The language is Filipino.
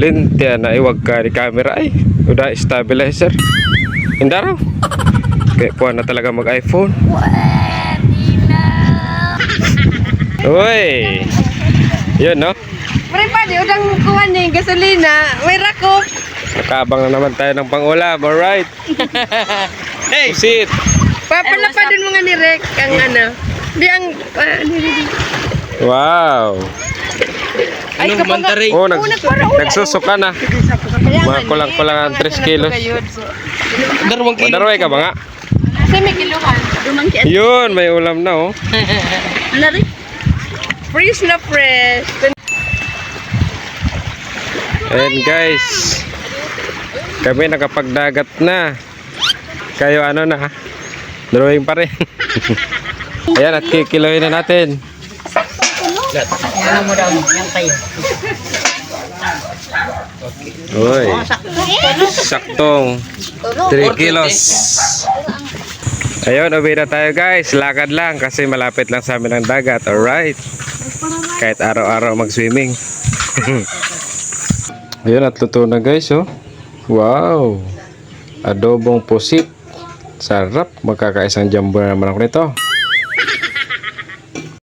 Lintia na iwag ka di camera ay. Udah stabilizer. Indaraw. Kaya kuha na talaga mag-iPhone. Uy. Yun no. Pre pa di udang kuha ni gasolina, may rakop. Nakabang na naman tayo ng pangulam. Alright. Hey, sit. Papala pa din mga nirek ang ano. Di ang Wow. Ay kapag Oh, nagsusuka na. Mga kulang-kulang ang 3 kilos. Darwang kilo. Daraway ka ba nga? Kasi may kiluhan. Dumangkit. Yun, may ulam na oh. Lari. Fresh na fresh. Ayan guys. Kami nakapagdagat na. Kayo ano na? Drawing pa rin. Ayan at kikilohin na natin. Ano mo daw? Yan tayo. Uy. Saktong 3 kilos. Ayun, uwi na tayo guys. Lakad lang kasi malapit lang sa amin ang dagat. Alright. Kahit araw-araw mag-swimming. Ayun, at luto na guys oh. Wow. Adobong pusit. Sarap. Magkakaisang jumbo naman ako nito.